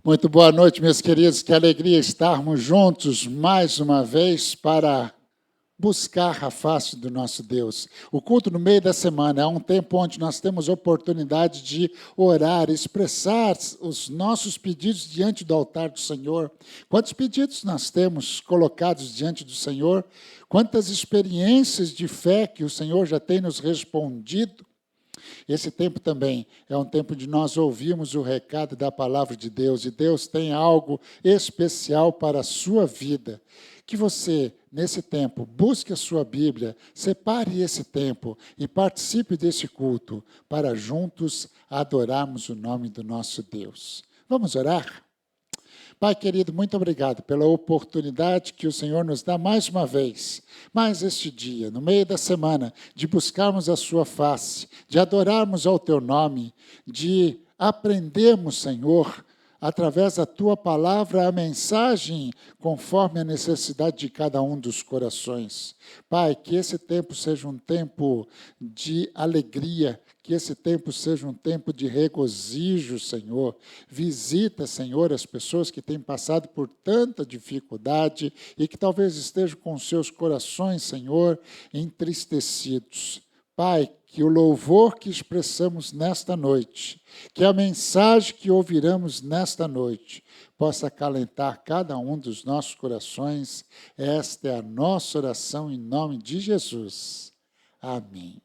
Muito boa noite, meus queridos. Que alegria estarmos juntos mais uma vez para buscar a face do nosso Deus. O culto no meio da semana é um tempo onde nós temos oportunidade de orar, expressar os nossos pedidos diante do altar do Senhor. Quantos pedidos nós temos colocados diante do Senhor? Quantas experiências de fé que o Senhor já tem nos respondido? Esse tempo também é um tempo de nós ouvirmos o recado da palavra de Deus, e Deus tem algo especial para a sua vida. Que você, nesse tempo, busque a sua Bíblia, separe esse tempo e participe desse culto, para juntos adorarmos o nome do nosso Deus. Vamos orar? Pai querido, muito obrigado pela oportunidade que o Senhor nos dá mais uma vez, mais este dia, no meio da semana, de buscarmos a sua face, de adorarmos ao teu nome, de aprendermos, Senhor, através da tua palavra, a mensagem conforme a necessidade de cada um dos corações. Pai, que esse tempo seja um tempo de alegria, que esse tempo seja um tempo de regozijo, Senhor. Visita, Senhor, as pessoas que têm passado por tanta dificuldade e que talvez estejam com seus corações, Senhor, entristecidos. Pai, que o louvor que expressamos nesta noite, que a mensagem que ouviremos nesta noite, possa acalentar cada um dos nossos corações. Esta é a nossa oração em nome de Jesus. Amém.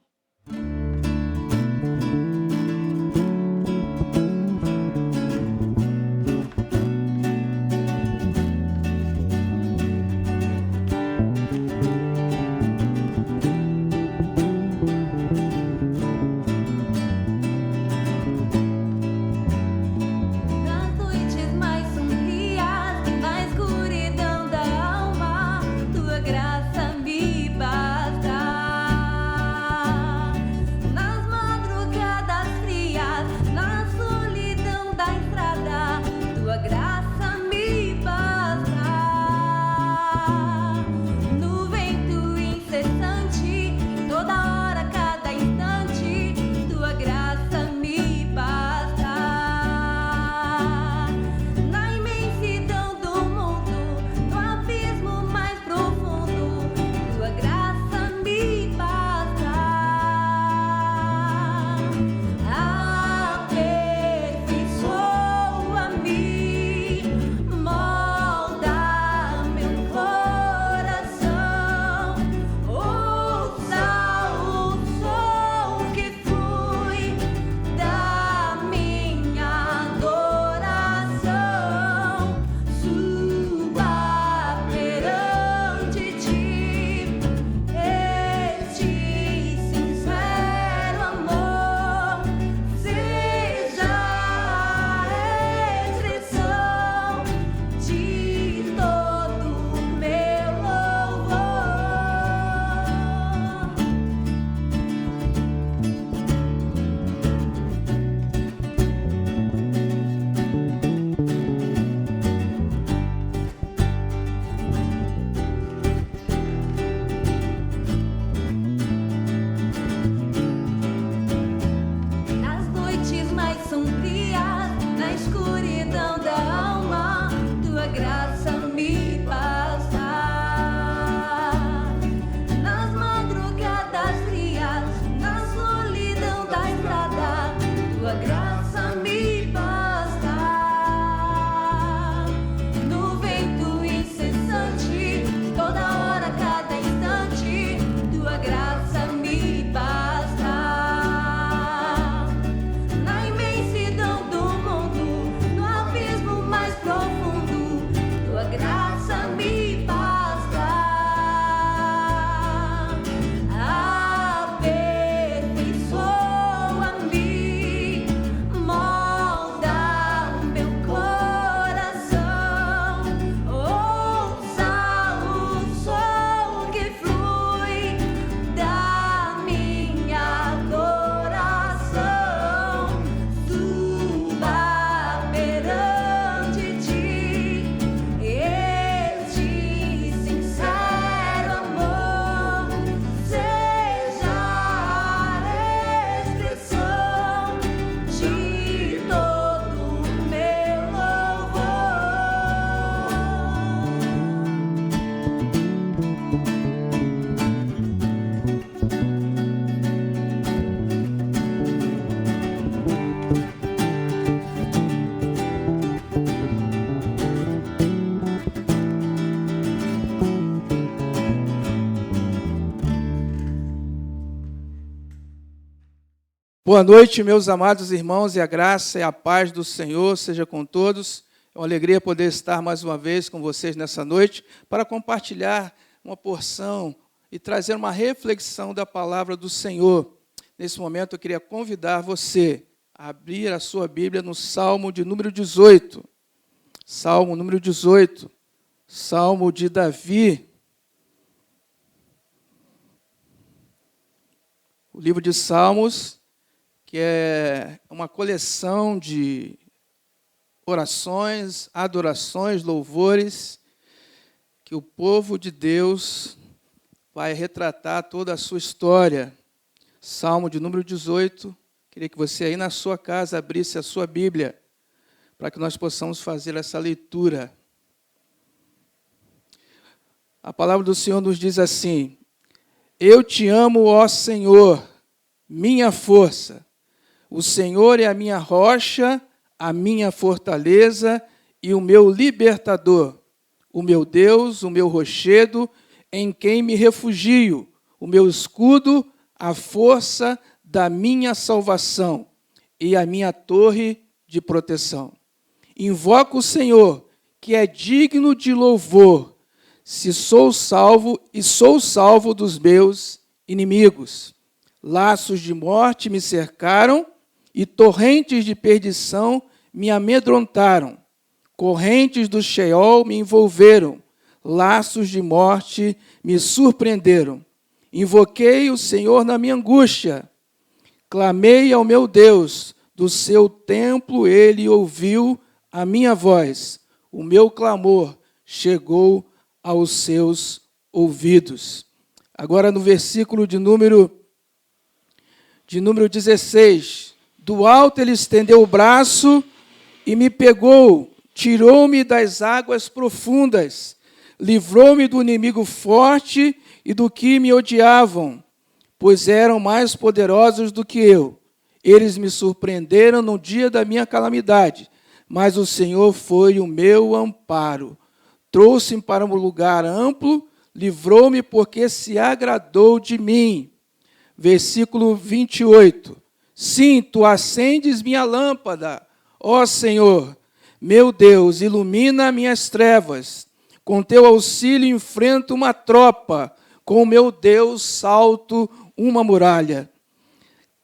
Boa noite, meus amados irmãos, e a graça e a paz do Senhor seja com todos. É uma alegria poder estar mais uma vez com vocês nessa noite para compartilhar uma porção e trazer uma reflexão da palavra do Senhor. Nesse momento eu queria convidar você a abrir a sua Bíblia no Salmo de número 18. Salmo número 18, Salmo de Davi. O livro de Salmos, que é uma coleção de orações, adorações, louvores, que o povo de Deus vai retratar toda a sua história. Salmo de número 18, queria que você aí na sua casa abrisse a sua Bíblia, para que nós possamos fazer essa leitura. A palavra do Senhor nos diz assim: Eu te amo, ó Senhor, minha força. O Senhor é a minha rocha, a minha fortaleza e o meu libertador, o meu Deus, o meu rochedo, em quem me refugio, o meu escudo, a força da minha salvação e a minha torre de proteção. Invoco o Senhor, que é digno de louvor, se sou salvo e sou salvo dos meus inimigos. Laços de morte me cercaram e torrentes de perdição me amedrontaram. Correntes do Sheol me envolveram, laços de morte me surpreenderam. Invoquei o Senhor na minha angústia. Clamei ao meu Deus, do seu templo ele ouviu a minha voz. O meu clamor chegou aos seus ouvidos. Agora no versículo de número 16. Do alto ele estendeu o braço e me pegou, tirou-me das águas profundas, livrou-me do inimigo forte e do que me odiavam, pois eram mais poderosos do que eu. Eles me surpreenderam no dia da minha calamidade, mas o Senhor foi o meu amparo. Trouxe-me para um lugar amplo, livrou-me porque se agradou de mim. Versículo 28. Sim, tu acendes minha lâmpada, ó Senhor, meu Deus, ilumina minhas trevas. Com teu auxílio enfrento uma tropa, com meu Deus salto uma muralha.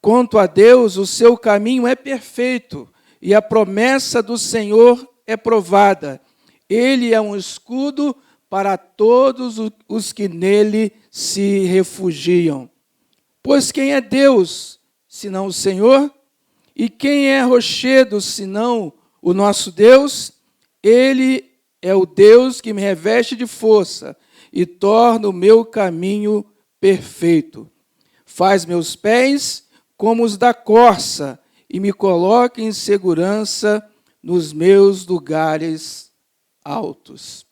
Quanto a Deus, o seu caminho é perfeito, e a promessa do Senhor é provada. Ele é um escudo para todos os que nele se refugiam. Pois quem é Deus, senão o Senhor? E quem é rochedo, senão o nosso Deus? Ele é o Deus que me reveste de força e torna o meu caminho perfeito. Faz meus pés como os da corça e me coloca em segurança nos meus lugares altos.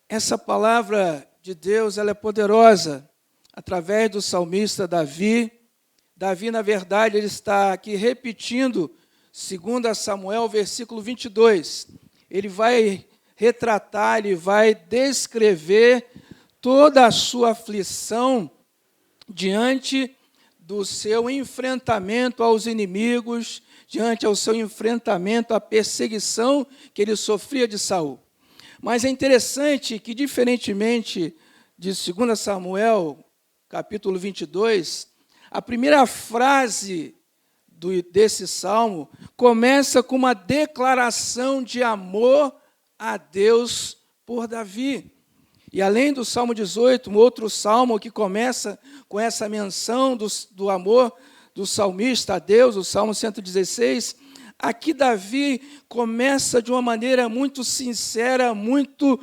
Essa palavra de Deus, ela é poderosa. Através do salmista Davi, na verdade, ele está aqui repetindo, segundo Samuel, versículo 22. Ele vai retratar, ele vai descrever toda a sua aflição diante do seu enfrentamento aos inimigos, diante ao seu enfrentamento à perseguição que ele sofria de Saul. Mas é interessante que, diferentemente de 2 Samuel, capítulo 22, a primeira frase desse salmo começa com uma declaração de amor a Deus por Davi. E além do Salmo 18, um outro salmo que começa com essa menção do amor do salmista a Deus, o Salmo 116, aqui Davi começa de uma maneira muito sincera, muito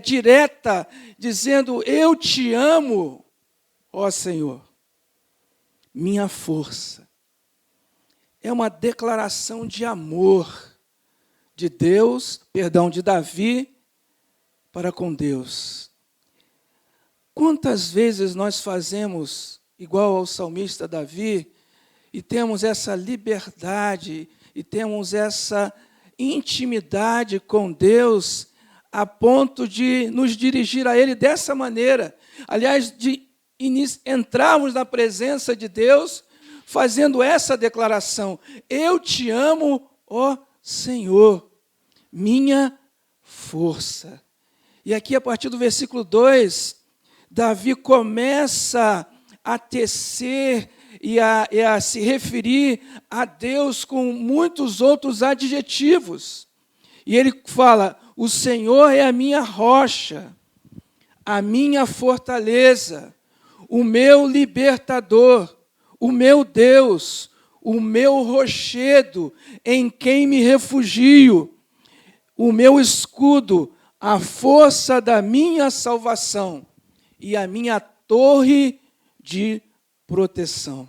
direta, dizendo: eu te amo, ó Senhor, minha força. É uma declaração de amor de Davi para com Deus. Quantas vezes nós fazemos igual ao salmista Davi e temos essa liberdade e temos essa intimidade com Deus a ponto de nos dirigir a Ele dessa maneira. Aliás, de entrarmos na presença de Deus fazendo essa declaração: eu te amo, ó Senhor, minha força. E aqui, a partir do versículo 2, Davi começa a tecer e a se referir a Deus com muitos outros adjetivos. E ele fala: o Senhor é a minha rocha, a minha fortaleza, o meu libertador, o meu Deus, o meu rochedo, em quem me refugio, o meu escudo, a força da minha salvação e a minha torre de proteção.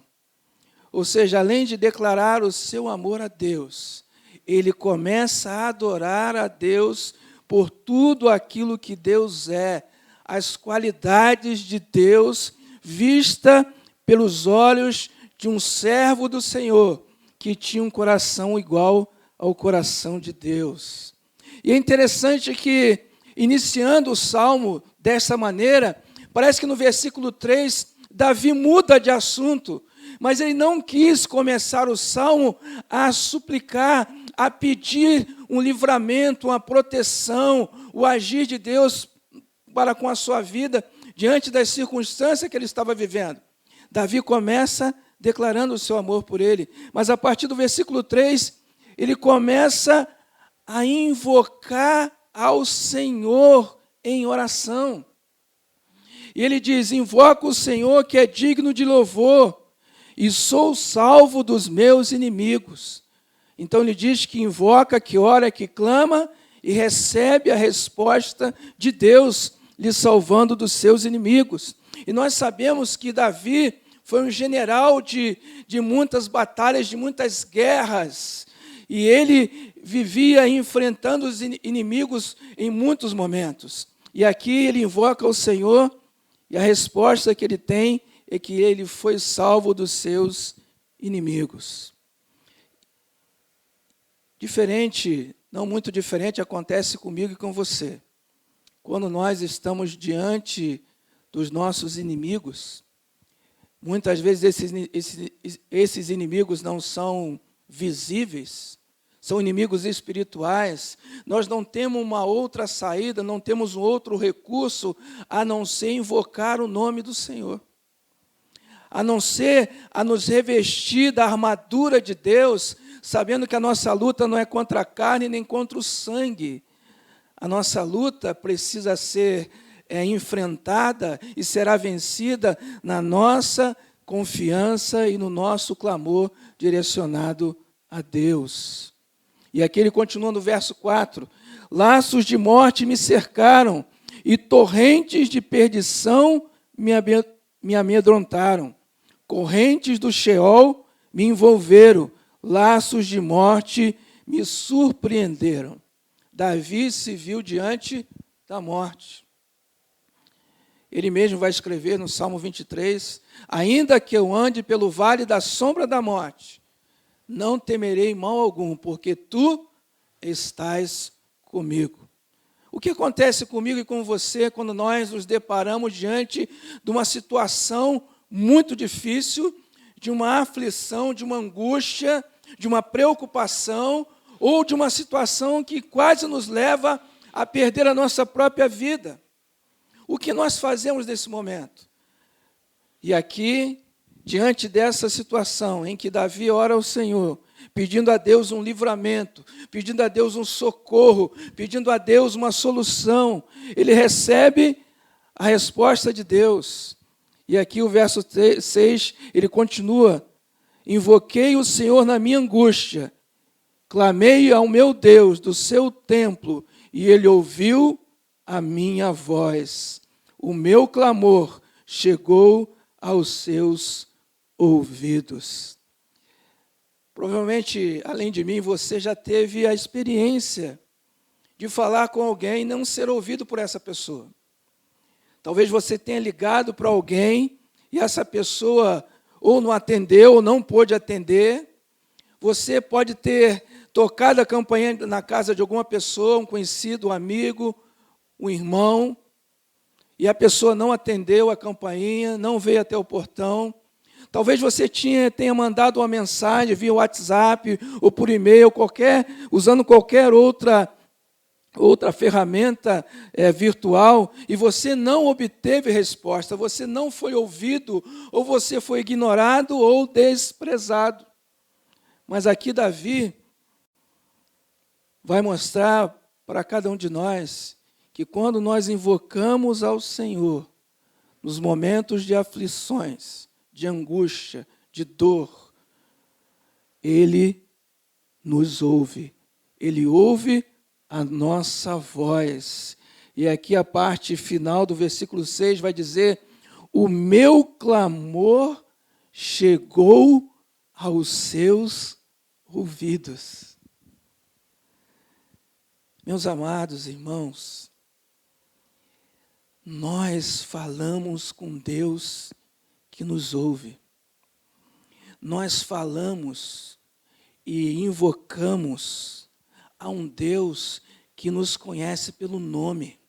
Ou seja, além de declarar o seu amor a Deus, ele começa a adorar a Deus por tudo aquilo que Deus é, as qualidades de Deus vista pelos olhos de um servo do Senhor que tinha um coração igual ao coração de Deus. E é interessante que, iniciando o Salmo dessa maneira, parece que no versículo 3, Davi muda de assunto, mas ele não quis começar o Salmo a suplicar, a pedir um livramento, uma proteção, o agir de Deus para com a sua vida, diante das circunstâncias que ele estava vivendo. Davi começa declarando o seu amor por ele, mas a partir do versículo 3, ele começa a invocar ao Senhor em oração. E ele diz: invoco o Senhor que é digno de louvor, e sou salvo dos meus inimigos. Então ele diz que invoca, que ora, que clama, e recebe a resposta de Deus, lhe salvando dos seus inimigos. E nós sabemos que Davi foi um general de muitas batalhas, de muitas guerras, e ele vivia enfrentando os inimigos em muitos momentos. E aqui ele invoca o Senhor, e a resposta que ele tem é que ele foi salvo dos seus inimigos. Diferente, não muito diferente, acontece comigo e com você. Quando nós estamos diante dos nossos inimigos, muitas vezes esses inimigos não são visíveis, são inimigos espirituais. Nós não temos uma outra saída, não temos um outro recurso a não ser invocar o nome do Senhor, a não ser a nos revestir da armadura de Deus, sabendo que a nossa luta não é contra a carne nem contra o sangue. A nossa luta precisa ser enfrentada e será vencida na nossa confiança e no nosso clamor direcionado a Deus. E aqui ele continua no verso 4: laços de morte me cercaram e torrentes de perdição me amedrontaram. Correntes do Sheol me envolveram, laços de morte me surpreenderam. Davi se viu diante da morte. Ele mesmo vai escrever no Salmo 23, ainda que eu ande pelo vale da sombra da morte, não temerei mal algum, porque tu estás comigo. O que acontece comigo e com você quando nós nos deparamos diante de uma situação muito difícil, de uma aflição, de uma angústia, de uma preocupação, ou de uma situação que quase nos leva a perder a nossa própria vida? O que nós fazemos nesse momento? E aqui, diante dessa situação em que Davi ora ao Senhor, pedindo a Deus um livramento, pedindo a Deus um socorro, pedindo a Deus uma solução, ele recebe a resposta de Deus. E aqui o verso 6, ele continua: invoquei o Senhor na minha angústia, clamei ao meu Deus do seu templo, e ele ouviu a minha voz. O meu clamor chegou aos seus ouvidos. Provavelmente, além de mim, você já teve a experiência de falar com alguém e não ser ouvido por essa pessoa. Talvez você tenha ligado para alguém e essa pessoa ou não atendeu ou não pôde atender. Você pode ter tocado a campainha na casa de alguma pessoa, um conhecido, um amigo, um irmão, e a pessoa não atendeu a campainha, não veio até o portão. Talvez você tenha mandado uma mensagem via WhatsApp ou por e-mail, usando qualquer outra ferramenta virtual, e você não obteve resposta, você não foi ouvido, ou você foi ignorado ou desprezado. Mas aqui Davi vai mostrar para cada um de nós que quando nós invocamos ao Senhor, nos momentos de aflições, de angústia, de dor, Ele nos ouve. Ele ouve a nossa voz. E aqui a parte final do versículo 6 vai dizer: o meu clamor chegou aos seus ouvidos. Meus amados irmãos, nós falamos com Deus que nos ouve. Nós falamos e invocamos a um Deus que nos conhece pelo nome.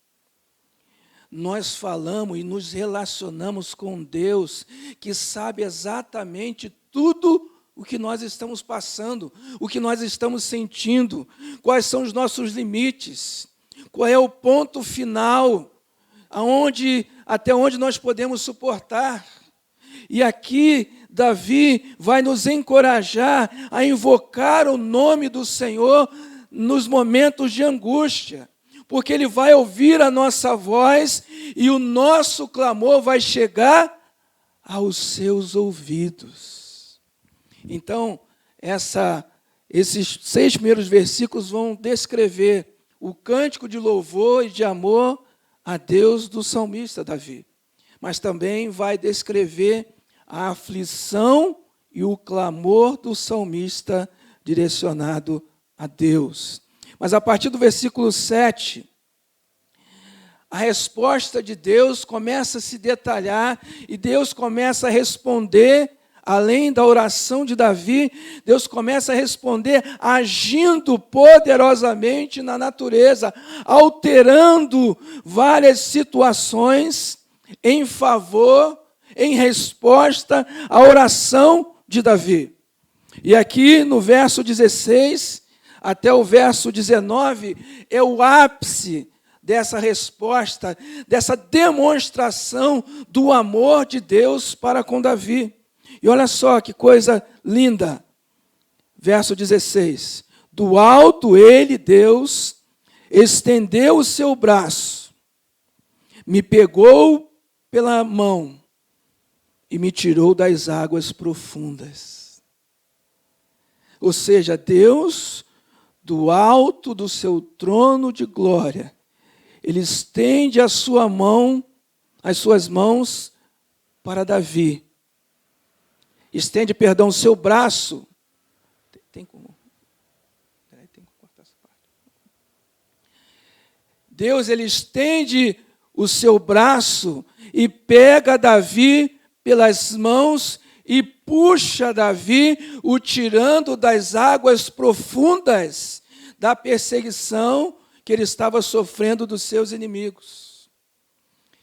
Nós falamos e nos relacionamos com Deus que sabe exatamente tudo o que nós estamos passando, o que nós estamos sentindo, quais são os nossos limites, qual é o ponto final, até onde nós podemos suportar. E aqui Davi vai nos encorajar a invocar o nome do Senhor nos momentos de angústia, porque Ele vai ouvir a nossa voz e o nosso clamor vai chegar aos seus ouvidos. Então, esses 6 primeiros versículos vão descrever o cântico de louvor e de amor a Deus do salmista Davi, mas também vai descrever a aflição e o clamor do salmista direcionado a Deus. Mas a partir do versículo 7, a resposta de Deus começa a se detalhar e Deus começa a responder, além da oração de Davi, Deus começa a responder agindo poderosamente na natureza, alterando várias situações em favor, em resposta à oração de Davi. E aqui no verso 16 até o verso 19 é o ápice dessa resposta, dessa demonstração do amor de Deus para com Davi. E olha só que coisa linda. Verso 16. Do alto ele, Deus, estendeu o seu braço, me pegou pela mão e me tirou das águas profundas. Ou seja, Deus, do alto do seu trono de glória, Ele estende a sua mão, as suas mãos para Davi. Estende, o seu braço. Tem como cortar essa parte. Deus, Ele estende o seu braço e pega Davi pelas mãos e puxa Davi, o tirando das águas profundas da perseguição que ele estava sofrendo dos seus inimigos.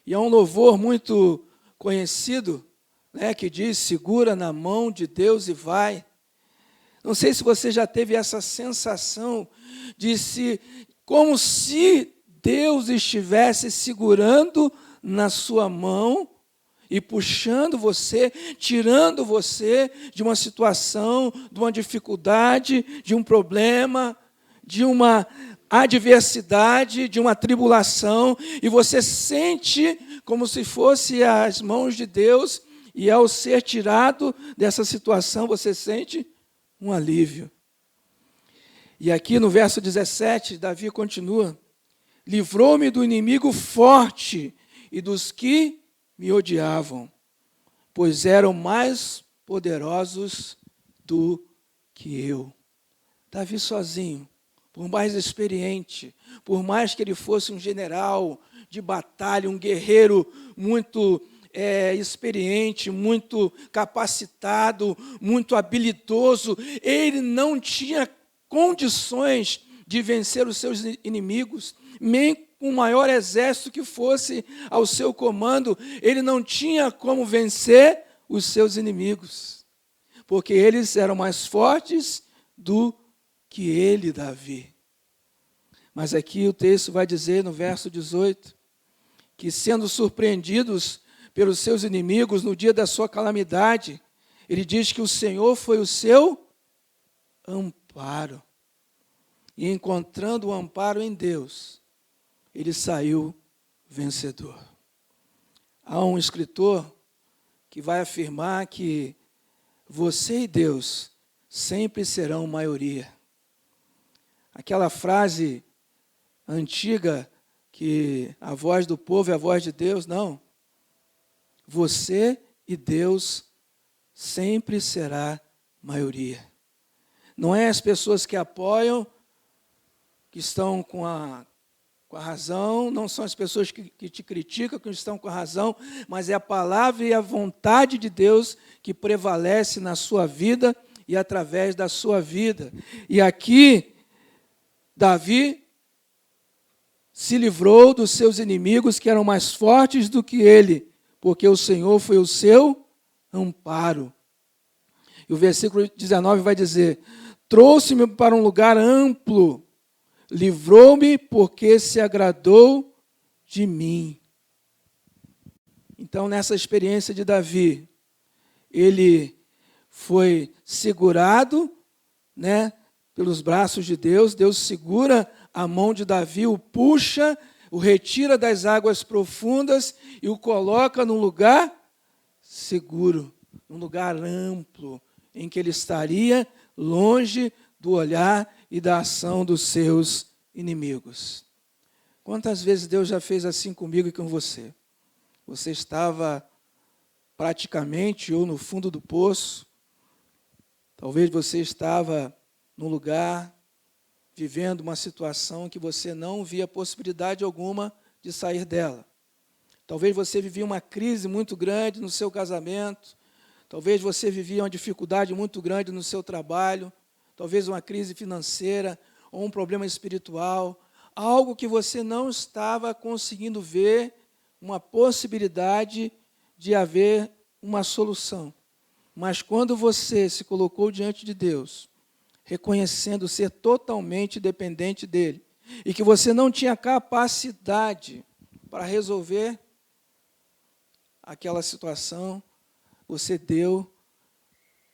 E há um louvor muito conhecido, que diz: segura na mão de Deus e vai. Não sei se você já teve essa sensação como se Deus estivesse segurando na sua mão e puxando você, tirando você de uma situação, de uma dificuldade, de um problema, de uma adversidade, de uma tribulação, e você sente como se fosse as mãos de Deus. E ao ser tirado dessa situação, você sente um alívio. E aqui no verso 17, Davi continua: livrou-me do inimigo forte e dos que me odiavam, pois eram mais poderosos do que eu. Davi sozinho, por mais experiente, por mais que ele fosse um general de batalha, um guerreiro muito experiente, muito capacitado, muito habilidoso, ele não tinha condições de vencer os seus inimigos, nem com o maior exército que fosse ao seu comando, ele não tinha como vencer os seus inimigos, porque eles eram mais fortes do que ele, Davi. Mas aqui o texto vai dizer, no verso 18, que sendo surpreendidos pelos seus inimigos no dia da sua calamidade, ele diz que o Senhor foi o seu amparo. E encontrando o amparo em Deus, ele saiu vencedor. Há um escritor que vai afirmar que você e Deus sempre serão maioria. Aquela frase antiga que a voz do povo é a voz de Deus, não. Você e Deus sempre será maioria. Não é as pessoas que apoiam, que estão com a razão, não são as pessoas que te criticam, que estão com a razão, mas é a palavra e a vontade de Deus que prevalece na sua vida e através da sua vida. E aqui, Davi se livrou dos seus inimigos que eram mais fortes do que ele, porque o Senhor foi o seu amparo. E o versículo 19 vai dizer: trouxe-me para um lugar amplo, livrou-me porque se agradou de mim. Então, nessa experiência de Davi, ele foi segurado, pelos braços de Deus. Deus segura a mão de Davi, o puxa, o retira das águas profundas e o coloca num lugar seguro, num lugar amplo, em que ele estaria longe do olhar e da ação dos seus inimigos. Quantas vezes Deus já fez assim comigo e com você? Você estava praticamente ou no fundo do poço, talvez você estava num lugar vivendo uma situação que você não via possibilidade alguma de sair dela. Talvez você vivia uma crise muito grande no seu casamento, talvez você vivia uma dificuldade muito grande no seu trabalho, talvez uma crise financeira ou um problema espiritual, algo que você não estava conseguindo ver uma possibilidade de haver uma solução. Mas quando você se colocou diante de Deus, reconhecendo ser totalmente dependente dele, e que você não tinha capacidade para resolver aquela situação, você deu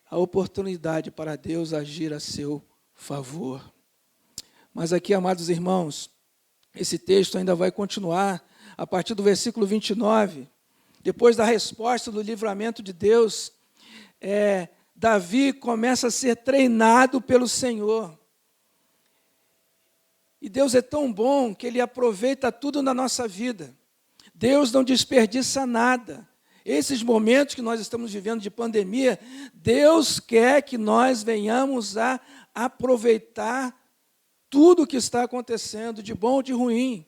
a oportunidade para Deus agir a seu favor. Mas aqui, amados irmãos, esse texto ainda vai continuar a partir do versículo 29. Depois da resposta do livramento de Deus, Davi começa a ser treinado pelo Senhor. E Deus é tão bom que Ele aproveita tudo na nossa vida. Deus não desperdiça nada. Esses momentos que nós estamos vivendo de pandemia, Deus quer que nós venhamos a aproveitar tudo o que está acontecendo, de bom ou de ruim.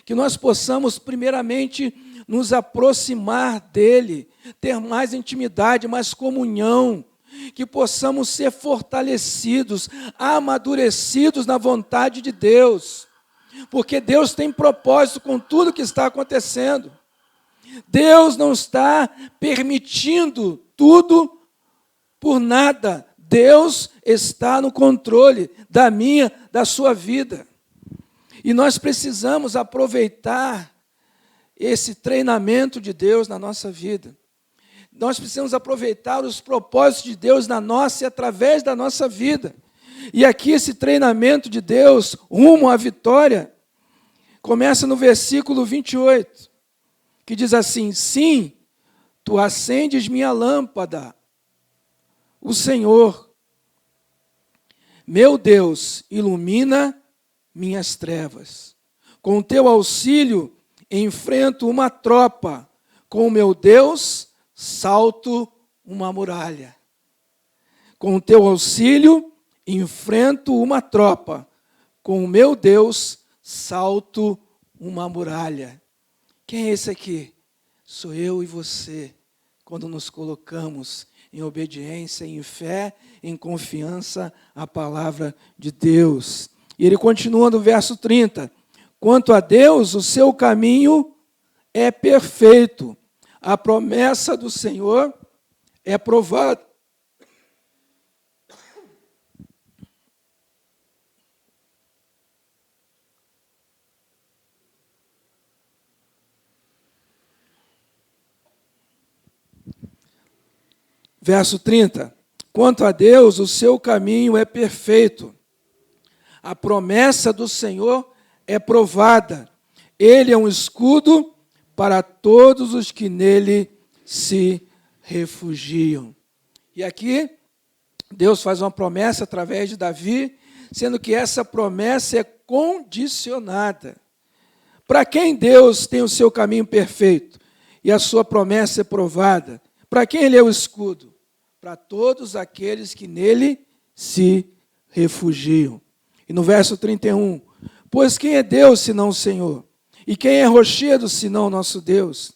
Que nós possamos, primeiramente, nos aproximar dEle, ter mais intimidade, mais comunhão, que possamos ser fortalecidos, amadurecidos na vontade de Deus, porque Deus tem propósito com tudo que está acontecendo. Deus não está permitindo tudo por nada. Deus está no controle da minha, da sua vida. E nós precisamos aproveitar esse treinamento de Deus na nossa vida. Nós precisamos aproveitar os propósitos de Deus na nossa e através da nossa vida. E aqui esse treinamento de Deus rumo à vitória começa no versículo 28, que diz assim: sim, tu acendes minha lâmpada, o Senhor, meu Deus, ilumina minhas trevas. Com teu auxílio, enfrento uma tropa. Com meu Deus, salto uma muralha. Com teu auxílio, enfrento uma tropa. Com o meu Deus, salto uma muralha. Quem é esse aqui? Sou eu e você, quando nos colocamos em obediência, em fé, em confiança à palavra de Deus. E ele continua no verso 30. Quanto a Deus, o seu caminho é perfeito. A promessa do Senhor é provada. Verso 30. Quanto a Deus, o seu caminho é perfeito. A promessa do Senhor é provada. Ele é um escudo para todos os que nele se refugiam. E aqui, Deus faz uma promessa através de Davi, sendo que essa promessa é condicionada. Para quem Deus tem o seu caminho perfeito e a sua promessa é provada? Para quem ele é o escudo? Para todos aqueles que nele se refugiam. E no verso 31, pois quem é Deus senão o Senhor? E quem é rochedo senão o nosso Deus?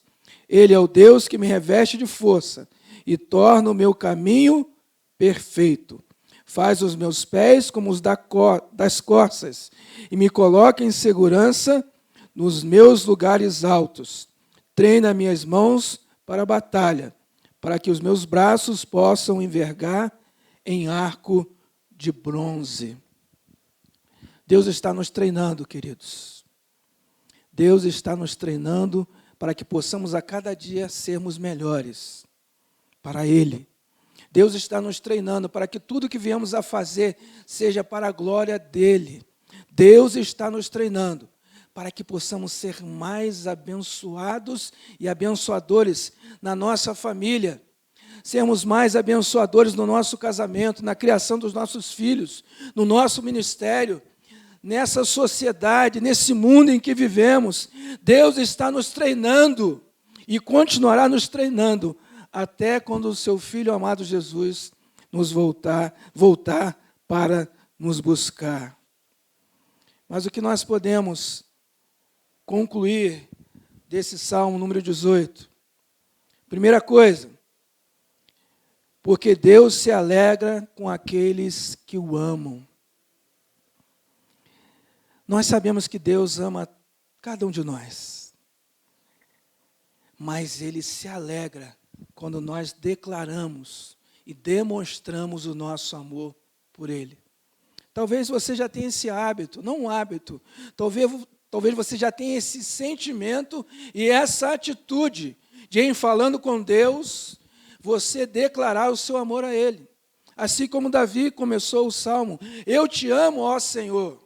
Ele é o Deus que me reveste de força e torna o meu caminho perfeito. Faz os meus pés como os das corças e me coloca em segurança nos meus lugares altos. Treina minhas mãos para a batalha, para que os meus braços possam envergar em arco de bronze. Deus está nos treinando, queridos. Deus está nos treinando para que possamos a cada dia sermos melhores para Ele. Deus está nos treinando para que tudo que viemos a fazer seja para a glória dEle. Deus está nos treinando para que possamos ser mais abençoados e abençoadores na nossa família. Sermos mais abençoadores no nosso casamento, na criação dos nossos filhos, no nosso ministério, nessa sociedade, nesse mundo em que vivemos. Deus está nos treinando e continuará nos treinando até quando o seu Filho amado Jesus nos voltar para nos buscar. Mas o que nós podemos concluir desse Salmo número 18? Primeira coisa, porque Deus se alegra com aqueles que o amam. Nós sabemos que Deus ama cada um de nós, mas Ele se alegra quando nós declaramos e demonstramos o nosso amor por Ele. Talvez você já tenha esse hábito, não um hábito, talvez você já tenha esse sentimento e essa atitude de, em falando com Deus, você declarar o seu amor a Ele. Assim como Davi começou o Salmo, eu te amo, ó Senhor,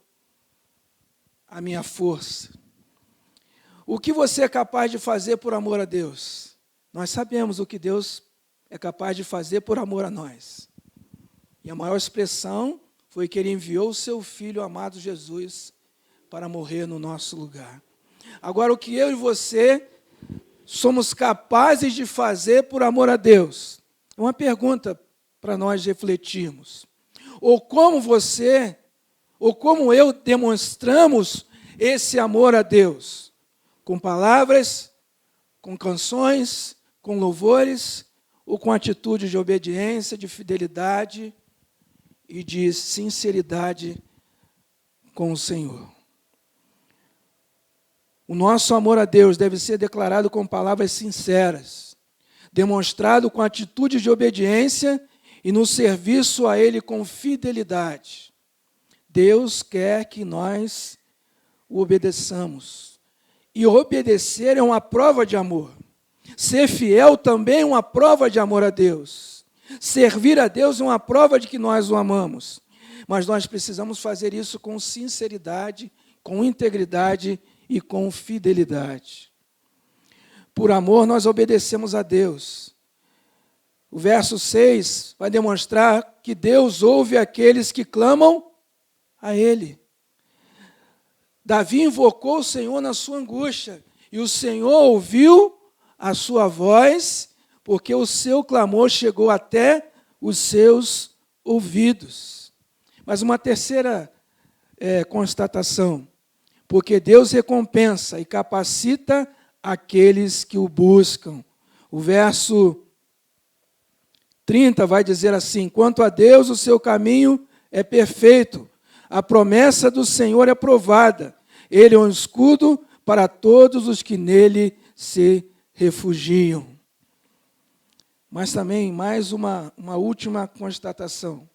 a minha força. O que você é capaz de fazer por amor a Deus? Nós sabemos o que Deus é capaz de fazer por amor a nós. E a maior expressão foi que Ele enviou o seu Filho amado Jesus para morrer no nosso lugar. Agora, o que eu e você somos capazes de fazer por amor a Deus? É uma pergunta para nós refletirmos. Ou como você, ou como eu demonstramos esse amor a Deus? Com palavras, com canções, com louvores, ou com atitude de obediência, de fidelidade e de sinceridade com o Senhor. O nosso amor a Deus deve ser declarado com palavras sinceras, demonstrado com atitude de obediência e no serviço a Ele com fidelidade. Deus quer que nós o obedeçamos. E obedecer é uma prova de amor. Ser fiel também é uma prova de amor a Deus. Servir a Deus é uma prova de que nós o amamos. Mas nós precisamos fazer isso com sinceridade, com integridade e com fidelidade. Por amor, nós obedecemos a Deus. O verso 6 vai demonstrar que Deus ouve aqueles que clamam a Ele. Davi invocou o Senhor na sua angústia, e o Senhor ouviu a sua voz, porque o seu clamor chegou até os seus ouvidos. Mas uma terceira constatação, porque Deus recompensa e capacita aqueles que o buscam. O verso 30 vai dizer assim: quanto a Deus, o seu caminho é perfeito, a promessa do Senhor é provada, Ele é um escudo para todos os que nele se refugiam. Mas também mais uma última constatação.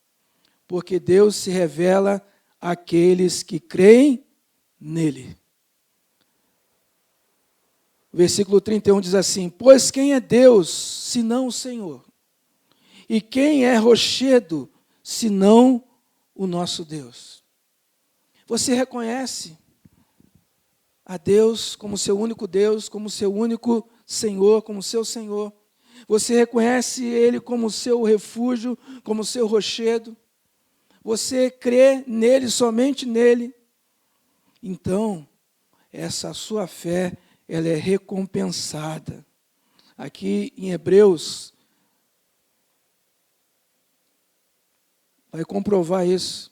Porque Deus se revela àqueles que creem nele. O versículo 31 diz assim: pois quem é Deus, senão o Senhor? E quem é rochedo, senão o nosso Deus? Você reconhece a Deus como seu único Deus, como seu único Senhor, como seu Senhor? Você reconhece Ele como seu refúgio, como seu rochedo? Você crê nele, somente nele? Então, essa sua fé, ela é recompensada. Aqui em Hebreus, vai comprovar isso.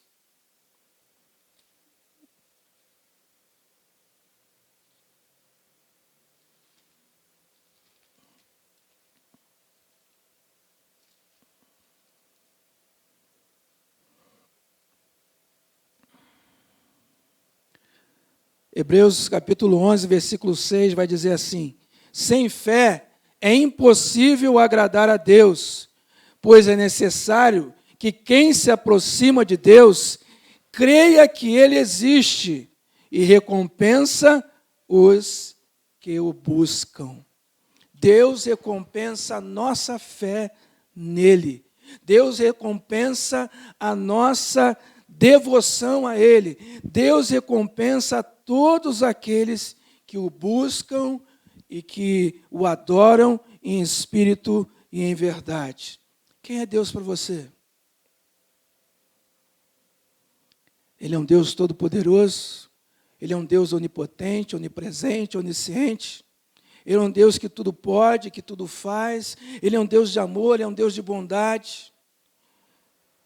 Hebreus capítulo 11, versículo 6, vai dizer assim: sem fé é impossível agradar a Deus, pois é necessário que quem se aproxima de Deus creia que Ele existe e recompensa os que o buscam. Deus recompensa a nossa fé nele. Deus recompensa a nossa devoção a Ele. Deus recompensa a todos aqueles que o buscam e que o adoram em espírito e em verdade. Quem é Deus para você? Ele é um Deus todo-poderoso, Ele é um Deus onipotente, onipresente, onisciente. Ele é um Deus que tudo pode, que tudo faz. Ele é um Deus de amor, Ele é um Deus de bondade.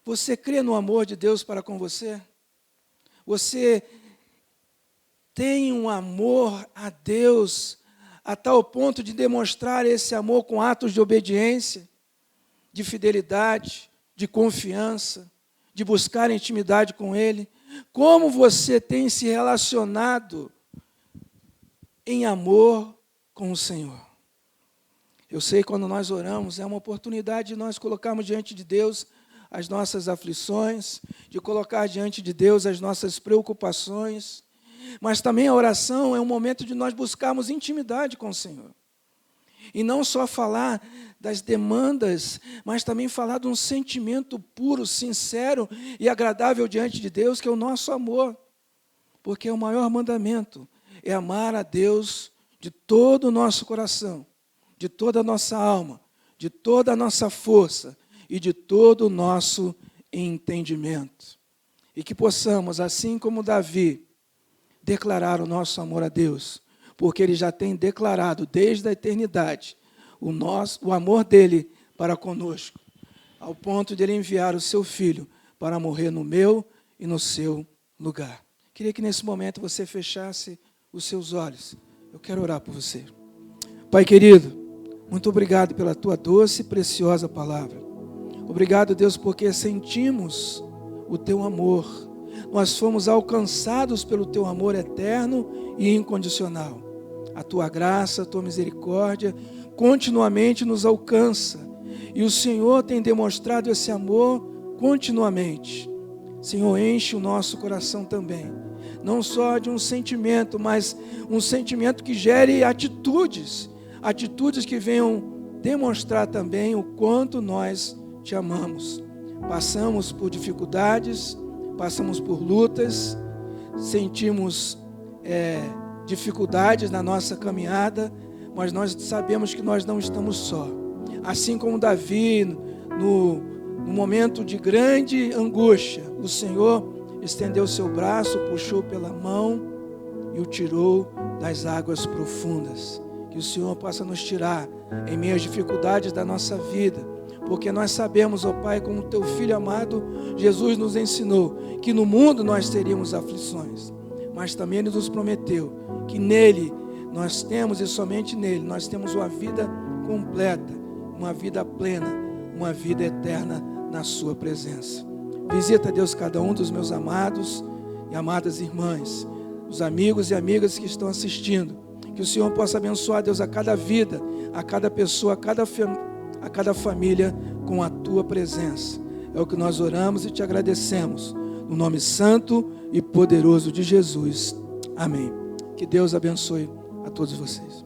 Você crê no amor de Deus para com você? Você tem um amor a Deus a tal ponto de demonstrar esse amor com atos de obediência, de fidelidade, de confiança, de buscar intimidade com Ele? Como você tem se relacionado em amor com o Senhor? Eu sei que quando nós oramos, é uma oportunidade de nós colocarmos diante de Deus as nossas aflições, de colocar diante de Deus as nossas preocupações, mas também a oração é um momento de nós buscarmos intimidade com o Senhor. E não só falar das demandas, mas também falar de um sentimento puro, sincero e agradável diante de Deus, que é o nosso amor. Porque o maior mandamento é amar a Deus de todo o nosso coração, de toda a nossa alma, de toda a nossa força e de todo o nosso entendimento. E que possamos, assim como Davi, declarar o nosso amor a Deus, porque Ele já tem declarado desde a eternidade o amor dEle para conosco, ao ponto de Ele enviar o seu Filho para morrer no meu e no seu lugar. Queria que nesse momento você fechasse os seus olhos. Eu quero orar por você. Pai querido, muito obrigado pela Tua doce e preciosa palavra. Obrigado, Deus, porque sentimos o Teu amor. Nós fomos alcançados pelo Teu amor eterno e incondicional. A Tua graça, a Tua misericórdia continuamente nos alcança. E o Senhor tem demonstrado esse amor continuamente. Senhor, enche o nosso coração também. Não só de um sentimento, mas um sentimento que gere atitudes. Atitudes que venham demonstrar também o quanto nós Te amamos. Passamos por dificuldades, passamos por lutas, sentimos dificuldades na nossa caminhada, mas nós sabemos que nós não estamos só. Assim como Davi, no momento de grande angústia, o Senhor estendeu seu braço, puxou pela mão e o tirou das águas profundas. Que o Senhor possa nos tirar em meio às dificuldades da nossa vida, porque nós sabemos, ó Pai, como Teu Filho amado, Jesus nos ensinou, que no mundo nós teríamos aflições, mas também Ele nos prometeu que nele nós temos, e somente nele, nós temos uma vida completa, uma vida plena, uma vida eterna na Sua presença. Visita, Deus, cada um dos meus amados e amadas irmãs, os amigos e amigas que estão assistindo, que o Senhor possa abençoar, Deus, a cada vida, a cada pessoa, a a cada família com a tua presença. É o que nós oramos e te agradecemos. No nome santo e poderoso de Jesus. Amém. Que Deus abençoe a todos vocês.